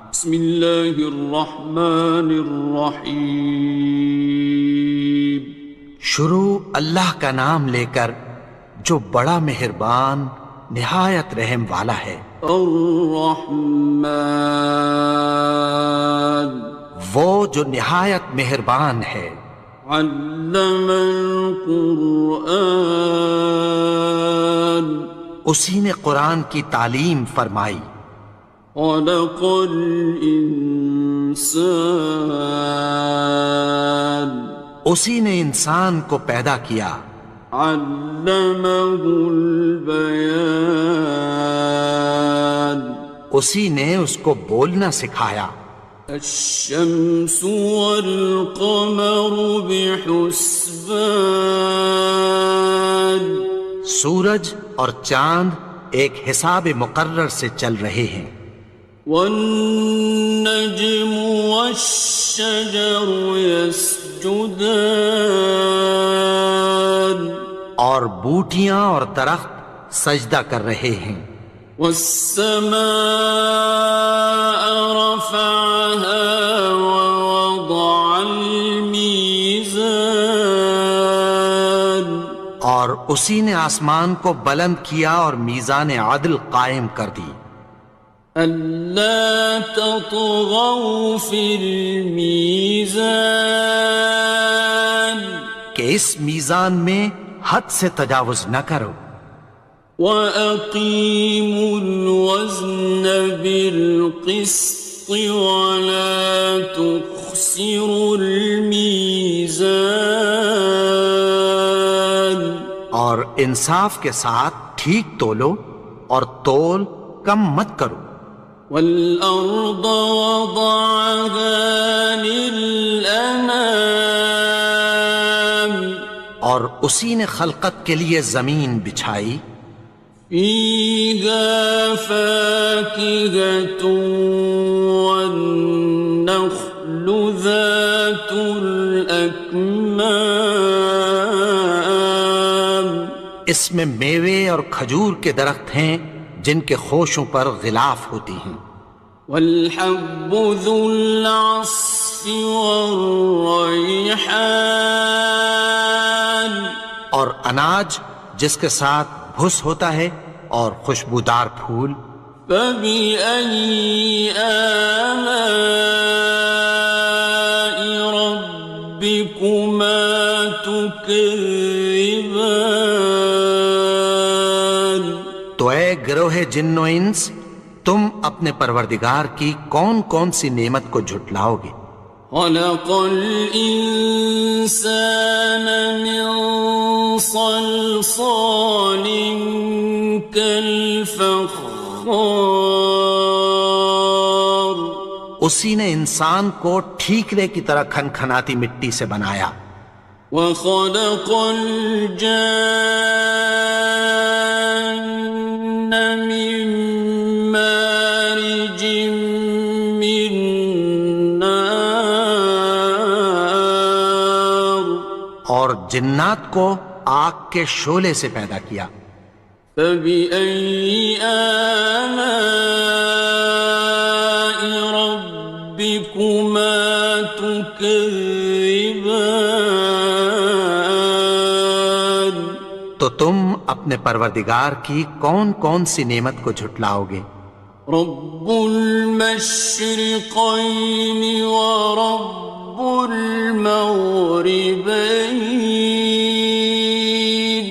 بسم اللہ الرحمن الرحیم۔ شروع اللہ کا نام لے کر جو بڑا مہربان نہایت رحم والا ہے۔ الرحمن، وہ جو نہایت مہربان ہے۔ علم القرآن، اسی نے قرآن کی تعلیم فرمائی۔ خلق الانسان، اسی نے انسان کو پیدا کیا۔ علمہ البیان، اسی نے اس کو بولنا سکھایا۔ الشمس والقمر بحسبان، سورج اور چاند ایک حساب مقرر سے چل رہے ہیں۔ والنجم والشجر يسجدان، اور بوٹیاں اور درخت سجدہ کر رہے ہیں۔ والسماء رفعها ووضع الميزان، اور اسی نے آسمان کو بلند کیا اور میزان عدل قائم کر دی۔ ألا تطغوا في الميزان، کہ اس میزان میں حد سے تجاوز نہ کرو۔ وَأَقِيمُوا الْوَزْنَ بِالْقِسْطِ وَلَا تُخْسِرُوا الْمِيزَانَ، اور انصاف کے ساتھ ٹھیک تولو اور تول کم مت کرو۔ وَالْأَرْضَ وَضَعَهَا لِلْأَنَامِ، اور اسی نے خلقت کے لیے زمین بچھائی۔ فِيهَا فَاكِهَةٌ وَالنَّخْلُ ذَاتُ الْأَكْمَامِ، اس میں میوے اور کھجور کے درخت ہیں جن کے خوشوں پر غلاف ہوتی ہیں۔ وَالْحَبُّ ذُو الْعَصْفِ وَالرَّيْحَانِ، اور اناج جس کے ساتھ بھس ہوتا ہے اور خوشبودار پھول۔ فَبِأَيِّ آلَاءِ رَبِّكُمَا تُكَذِّبَانِ، تو اے گروہ جن و انس، تم اپنے پروردگار کی کون کون سی نعمت کو جھٹلاؤ گے؟ خَلَقَ الْإِنسَانَ مِنْ صَلْصَالٍ كَالْفَخَّارِ، اسی نے انسان کو ٹھیکرے کی طرح کھنکھناتی مٹی سے بنایا۔ وَخَلَقَ الْجَانَّ مِن مَّارِجٍ مِّن نَّارٍ، اور جنات کو آگ کے شعلے سے پیدا کیا۔ فَبِأَيِّ آلَاءِ رَبِّكُمَا تُكَذِّبَانِ، تو تم اپنے پروردگار کی کون کون سی نعمت کو جھٹلاؤ گے؟ رب المشرقين ورب المغربين،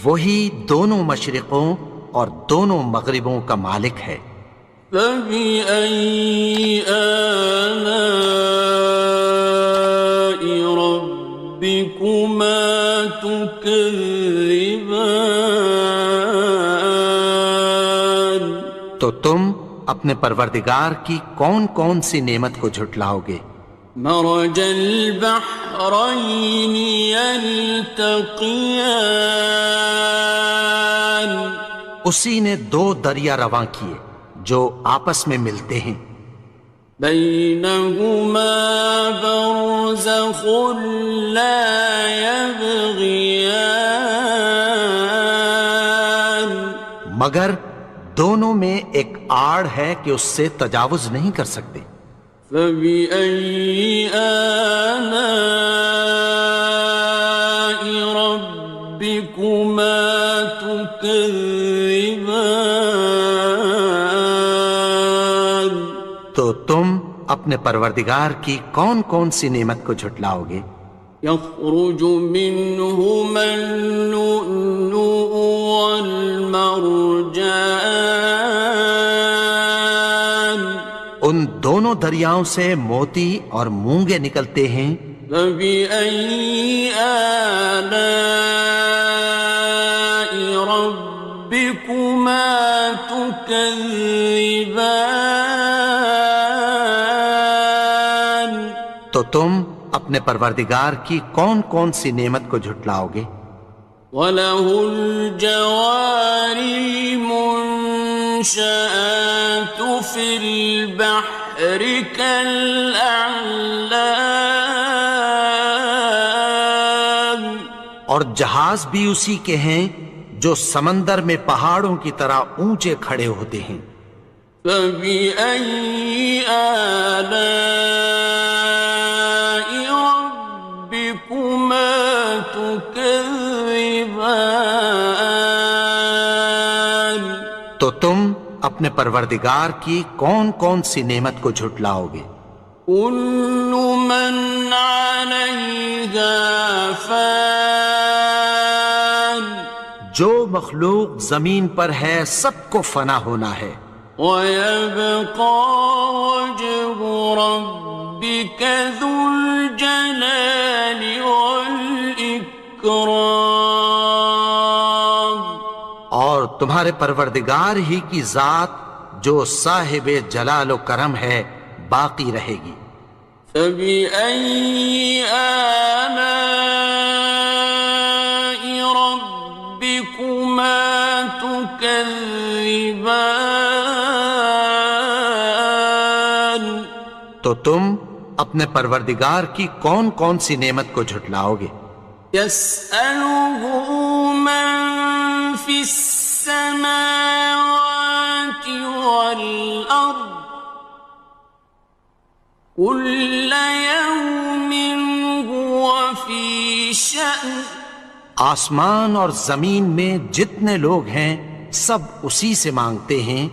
وہی دونوں مشرقوں اور دونوں مغربوں کا مالک ہے۔ فَبِأَيِّ آلَاءِ رَبِّكُمَا تُكَذِّبَانِ، تو تم اپنے پروردگار کی کون کون سی نعمت کو جھٹلاؤ گے؟ مرج البحرين يلتقيان، اسی نے دو دریا رواں کیے جو آپس میں ملتے ہیں۔ بينهما برزخ لا يبغيان، مگر دونوں میں ایک آڑ ہے کہ اس سے تجاوز نہیں کر سکتے۔ فبأي آلاء ربكما تكذبان؟ تو تم اپنے پروردگار کی کون کون سی نعمت کو جھٹلاؤ گے؟ يخرج منهما اللؤلؤ والمرجان ان دونوں دریاؤں سے موتی اور مونگے نکلتے ہیں۔ فبأي آلاء ربكما تكذبان؟ تو تم اپنے پروردگار کی کون کون سی نعمت کو جھٹلاؤ گے؟ وَلَهُ الْجَوَارِ الْمُنشَآتُ فِي الْبَحْرِ كَالْأَعْلَامِ، اور جہاز بھی اسی کے ہیں جو سمندر میں پہاڑوں کی طرح اونچے کھڑے ہوتے ہیں۔ فَبِأَيِّ آلَاءِ رَبِّكُمَا تُكَذِّبَانِ؟ تو تم اپنے پروردگار کی کون کون سی نعمت کو جھٹلاؤ گے؟ كُلُّ مَنْ عَلَيْهَا فَانٍ، جو مخلوق زمین پر ہے سب کو فنا ہونا ہے۔ وَيَبْقَى وَجْهُ رَبِّكَ ذُو الْجَلَالِ وَالْإِكْرَامِ، اور تمہارے پروردگار ہی کی ذات جو صاحب جلال و کرم ہے باقی رہے گی۔ فَبِأَيِّ آلَاءِ رَبِّكُمَا تُكَذِّبَانِ؟ تو تم اپنے پروردگار کی کون کون سی نعمت کو جھٹلاؤ گے؟ يَسْأَلُهُ مَن فِي السَّمَاوَاتِ وَالْأَرْضِ كُلَّ يَوْمٍ هُوَ فِي شَأْنٍ، آسمان اور زمین میں جتنے لوگ ہیں سب اسی سے مانگتے ہیں،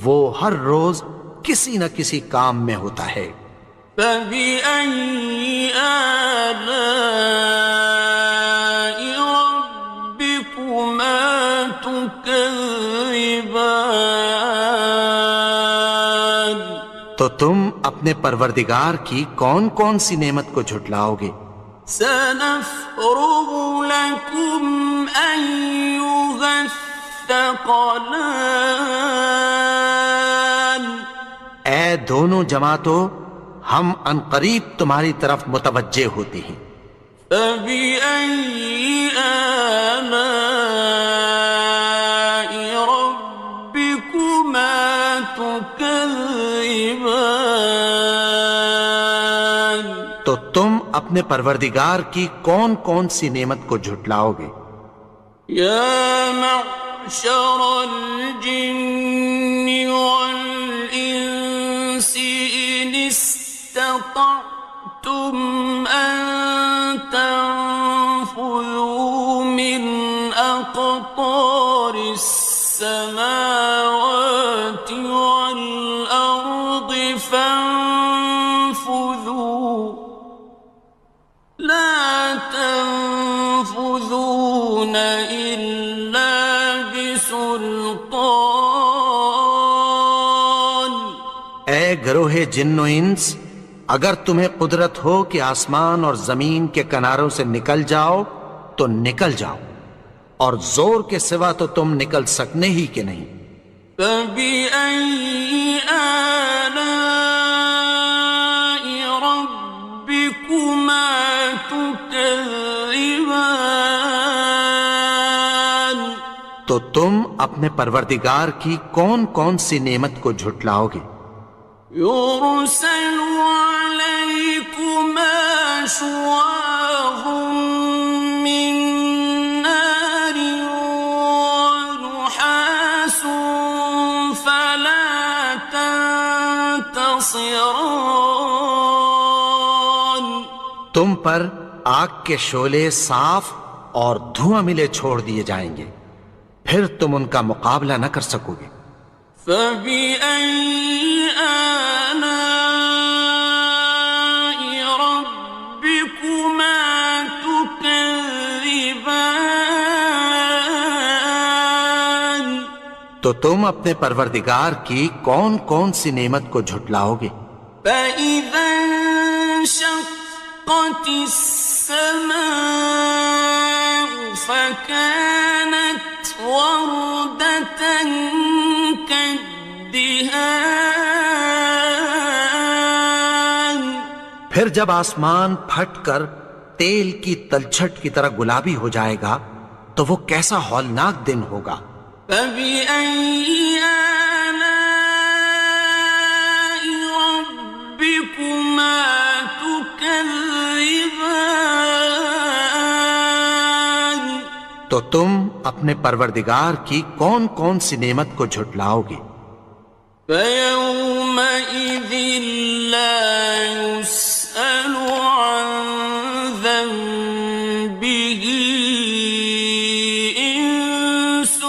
وہ ہر روز کسی نہ کسی کام میں ہوتا ہے۔ فَبِأَيِّ آلَاءِ رَبِّكُمَا تُكَذِّبَانِ؟ تو تم اپنے پروردگار کی کون کون سی نعمت کو جھٹلاؤ گے؟ سَنَفْرُغُ لَكُمْ أَيُّهَ الثَّقَلَانِ، اے دونوں جماعتوں، ہم عنقریب تمہاری طرف متوجہ ہوتے ہیں۔ فَبِأَيِّ آلَاءِ رَبِّكُمَا تُكَذِّبَانِ؟ تو تم اپنے پروردگار کی کون کون سی نعمت کو جھٹلاؤ گے؟ يَا مَعْشَرَ الْجِنِّ وَالْإِنسِ إِنِ اسْتَطَعْتُمْ أَن تَنفُذُوا مِنْ أَقْطَارِ السَّمَاوَاتِ وَالْأَرْضِ فَانفُذُوا، لَا تَنفُذُونَ إِلَّا بِسُلْطَانٍ۔ اے گروہ جن و انس، اگر تمہیں قدرت ہو کہ آسمان اور زمین کے کناروں سے نکل جاؤ تو نکل جاؤ، اور زور کے سوا تو تم نکل سکنے ہی کہ نہیں۔ فَبِأَيِّ آلَاءِ رَبِّكُمَا تُكَذِّبَانِ؟ تو تم اپنے پروردگار کی کون کون سی نعمت کو جھٹلاؤ گے؟ يُرْسَلُ عَلَيْكُمَا شُوَاظٌ مِّن نَّارٍ وَنُحَاسٌ خاصران. تم پر آگ کے شعلے صاف اور دھواں ملے چھوڑ دیے جائیں گے، پھر تم ان کا مقابلہ نہ کر سکو گے۔ فَبِأَيِّ آلَاءِ رَبِّكُمَا تُكَذِّبَانِ. تو تم اپنے پروردگار کی کون کون سی نعمت کو جھٹلاؤ گے؟ فَإِذَا انشَقَّتِ السَّمَاءُ فَكَانَتْ وَرْدَةً كَالدِّهَانِ. پھر جب آسمان پھٹ کر تیل کی تلچھٹ کی طرح گلابی ہو جائے گا تو وہ کیسا ہولناک دن ہوگا۔ فَبِأَيِّ آلَاءِ رَبِّكُمَا تُكَذِّبَانِ. تو تم اپنے پروردگار کی کون کون سی نعمت کو جھٹلاؤ گے؟ فَيَوْمَئِذٍ لَا يُسْأَلُ عَنْ ذَنبِهِ إِنسٌ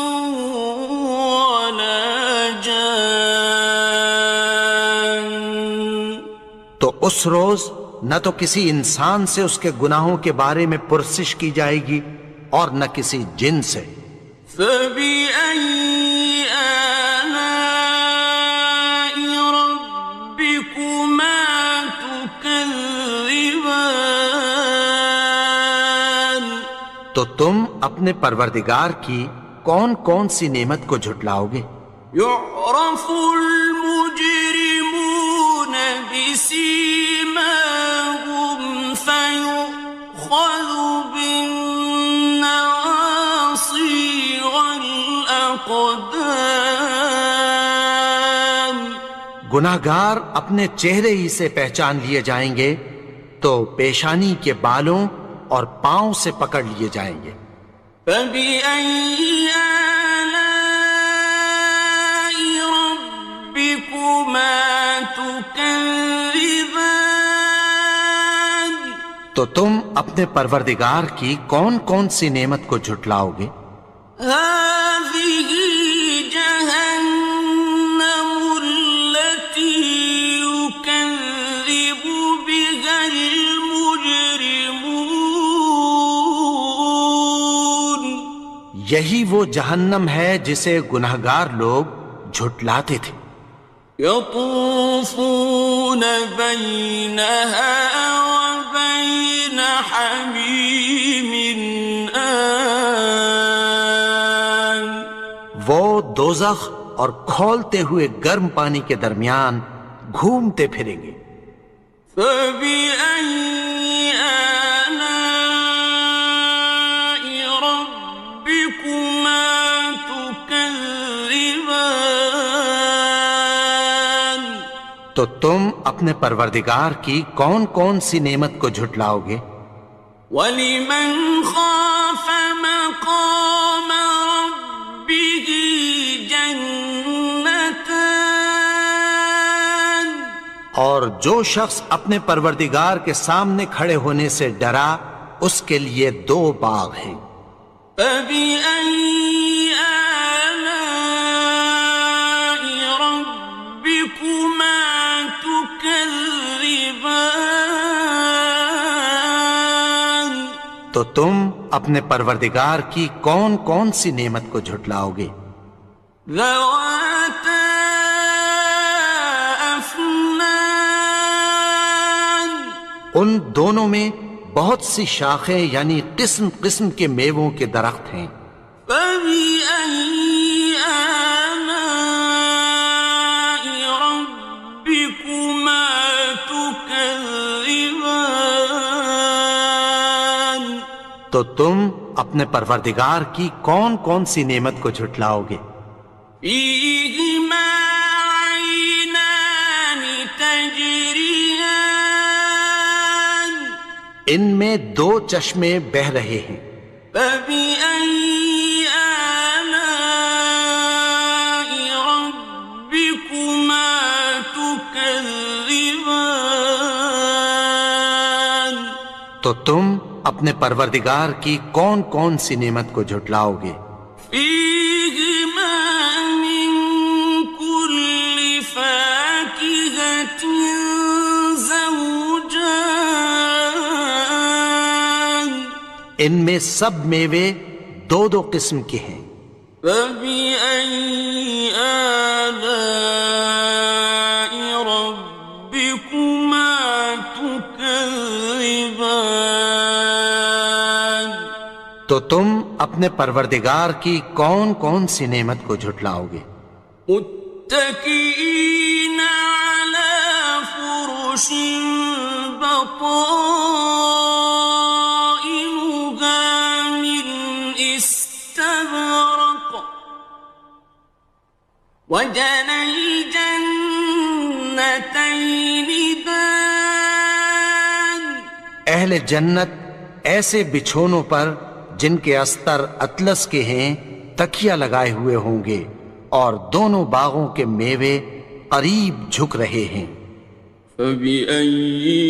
وَلَا جَانٌ. تو اس روز نہ تو کسی انسان سے اس کے گناہوں کے بارے میں پرسش کی جائے گی اور نہ کسی جن سے۔ فَبِأَيِّ آلَاءِ رَبِّكُمَا تُكَذِّبَانِ. تو تم اپنے پروردگار کی کون کون سی نعمت کو جھٹلاؤ گے؟ يُعْرَفُ الْمُجْرِمُونَ بِسِيمَاهُمْ فَيُؤْخَذُ بِالنَّوَاصِي وَالْأَقْدَامِ. گناہگار اپنے چہرے ہی سے پہچان لیے جائیں گے تو پیشانی کے بالوں اور پاؤں سے پکڑ لیے جائیں گے۔ فَبِأَيِّ آلَاءِ رَبِّكُمَا تُكَذِّبَانِ. تو تم اپنے پروردگار کی کون کون سی نعمت کو جھٹلاؤ گے؟ هَٰذِهِ جَهَنَّمُ الَّتِي يُكَذِّبُ بِهَا الْمُجْرِمُونَ. یہی وہ جہنم ہے جسے گناہگار لوگ جھٹلاتے تھے۔ يَطُوفُونَ بَيْنَهَا وَبَيْنَ حَمِيمٍ آنٍ. وہ دوزخ اور کھولتے ہوئے گرم پانی کے درمیان گھومتے پھریں گے۔ فَبِأَيِّ آلَاءِ رَبِّكُمَا تُكَذِّبَانِ. تو تم اپنے پروردگار کی کون کون سی نعمت کو جھٹلاؤ گے؟ وَلِمَنْ خَافَ مَقَامَ رَبِّهِ جَنَّتَانِ. اور جو شخص اپنے پروردگار کے سامنے کھڑے ہونے سے ڈرا اس کے لیے دو باغ ہیں۔ فَبِأَيِّ آلَاءِ رَبِّكُمَا تُكَذِّبَانِ. تو تم اپنے پروردگار کی کون کون سی نعمت کو جھٹلاؤ گے؟ ذَوَاتَا أَفْنَانٍ. ان دونوں میں بہت سی شاخیں یعنی قسم قسم کے میووں کے درخت ہیں۔ فَبِأَيِّ آلَاءِ رَبِّكُمَا تُكَذِّبَانِ. تو تم اپنے پروردگار کی کون کون سی نعمت کو جھٹلاؤ گے؟ فِيهِمَا عَيْنَانِ تَجْرِيَانِ. ان میں دو چشمے بہہ رہے ہیں۔ فَبِأَيِّ آلَاءِ رَبِّكُمَا تُكَذِّبَانِ. تكذبان تو تم اپنے پروردگار کی کون کون سی نعمت کو جھٹلاؤ گے؟ فيهما من كل فاكهة زوجان ان میں سب میوے دو دو قسم کے ہیں۔ فبأي آلاء ربكما تكذبان تو تم اپنے پروردگار کی کون کون سی نعمت کو جھٹلاؤ گے؟ متكئين على فرش بطائنها من استبرق وجنى الجنتين دان اہل جنت ایسے بچھونوں پر جن کے استر اطلس کے ہیں تکیہ لگائے ہوئے ہوں گے، اور دونوں باغوں کے میوے قریب جھک رہے ہیں۔ فبأي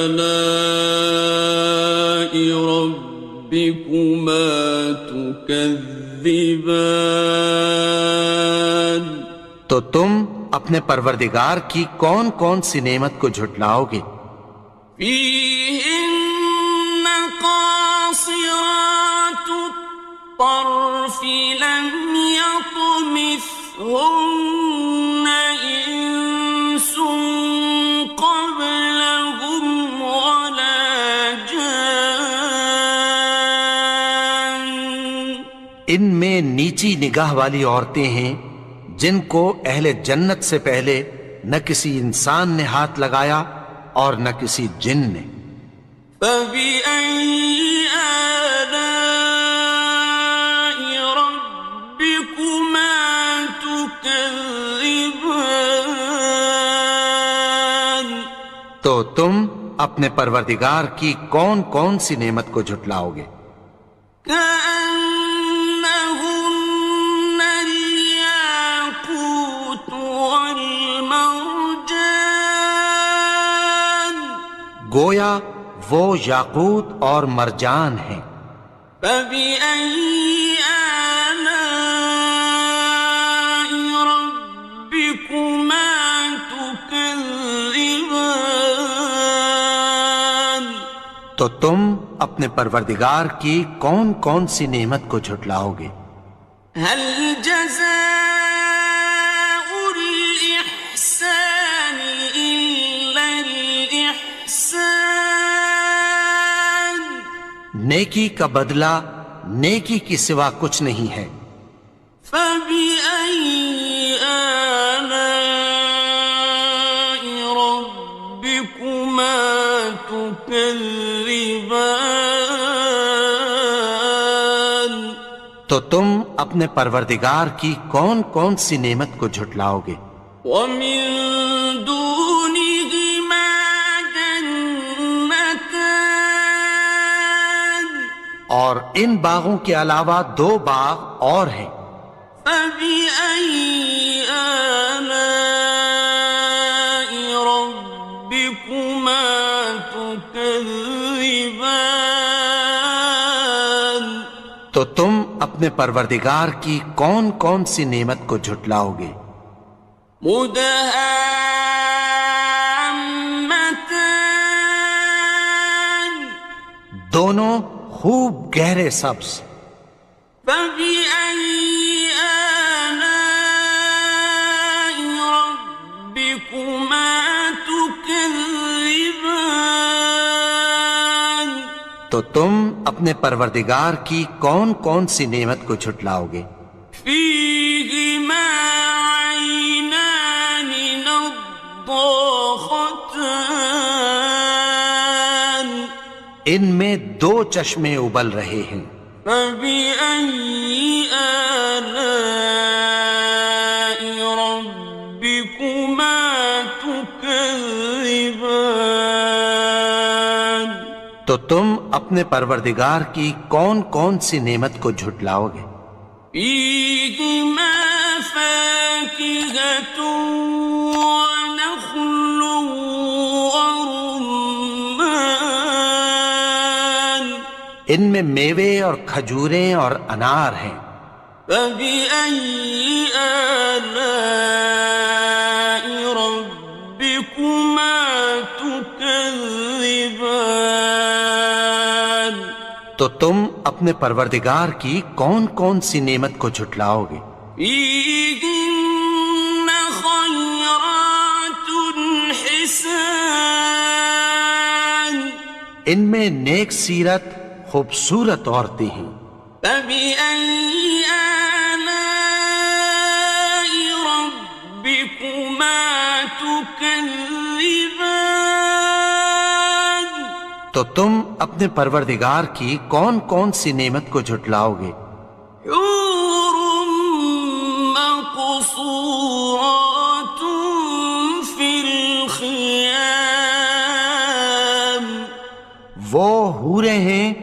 آلاء ربكما تكذبان تو تم اپنے پروردگار کی کون کون سی نعمت کو جھٹلاؤ گے؟ فيهن قاصرات الطرف لم يطمثهن إنس قبلهم ولا جان ان میں نیچی نگاہ والی عورتیں ہیں جن کو اہل جنت سے پہلے نہ کسی انسان نے ہاتھ لگایا اور نہ کسی جن نے۔ فبأي آلاء ربكما تكذبان تو تم اپنے پروردگار کی کون کون سی نعمت کو جھٹلاؤ گے؟ كأنهن الياقوت والمرجان گویا وہ یاقوت اور مرجان ہیں۔ فبأي آلاء ربكما تكذبان تو تم اپنے پروردگار کی کون کون سی نعمت کو جھٹلاؤ گے؟ هل جزاء الإحسان إلا الإحسان نیکی کا بدلہ نیکی کی سوا کچھ نہیں ہے۔ فبأي آلاء ربكما تكذبان تو تم اپنے پروردگار کی کون کون سی نعمت کو جھٹلاؤ گے؟ ومن دونهما جنتان اور ان باغوں کے علاوہ دو باغ اور ہیں۔ فبأي آلاء ربكما تكذبان تو تم اپنے پروردگار کی کون کون سی نعمت کو جھٹلاؤ گے؟ مدهامتان دونوں خوب گہرے سبز۔ فبأي آلاء ربكما تكذبان تو تم اپنے پروردگار کی کون کون سی نعمت کو جھٹلاؤ گے؟ فيهما عينان نضاختان ان میں دو چشمے ابل رہے ہیں۔ فبأي آلاء ربكما تكذبان تو تم اپنے پروردگار کی کون کون سی نعمت کو جھٹلاؤ گے؟ فيهما فاكهة ونخل ان میں میوے اور کھجوریں اور انار ہیں۔ فبأي آلاء ربكما تكذبان؟ تو تم اپنے پروردگار کی کون کون سی نعمت کو جھٹلاؤ گے؟ فيهن خيرات حسان، ان میں نیک سیرت خوبصورت عورتیں ہیں۔ فبأي آلاء ربكما تكذبان؟ تو تم اپنے پروردگار کی کون کون سی نعمت کو جھٹلاؤ گے؟ حور مقصورات في الخيام، وہ حوریں ہیں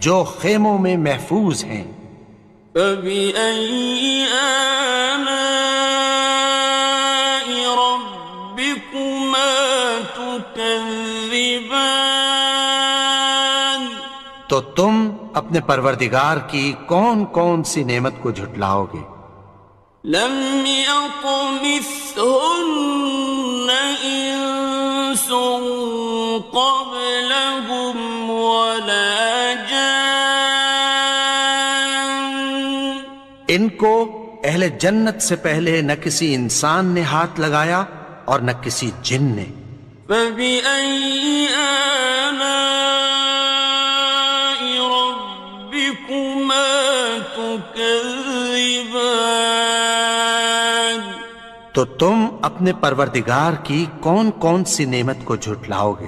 جو خیموں میں محفوظ ہیں۔ فبأي آلاء ربكما تكذبان؟ تو تم اپنے پروردگار کی کون کون سی نعمت کو جھٹلاؤ گے؟ لم يطمثهن إنس قبلهم ولا جان، ان کو اہل جنت سے پہلے نہ کسی انسان نے ہاتھ لگایا اور نہ کسی جن نے۔ فبأي آلاء ربكما تكذبان؟ تو تم اپنے پروردگار کی کون کون سی نعمت کو جھٹلاؤ گے؟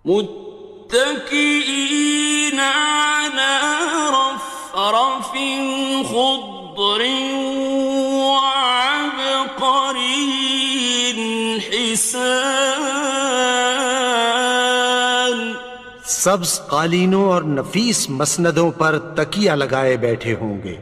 متكئين على رفرف خضر وعبقري حسان، سبز قالینوں اور نفیس مسندوں پر تکیہ لگائے بیٹھے ہوں گے۔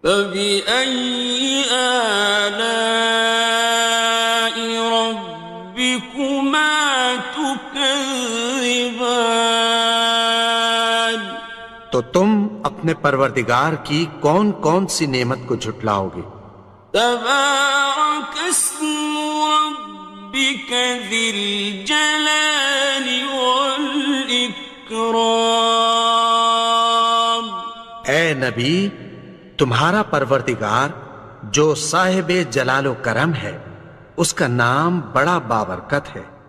فبأي آلاء ربكما تكذبان؟ تو تم اپنے پروردگار کی کون کون سی نعمت کو جھٹلاؤ گے؟ تبارك اسم ربك ذي الجلال والإكرام۔ اے نبی، تمہارا پروردگار جو صاحب جلال و کرم ہے، اس کا نام بڑا بابرکت ہے۔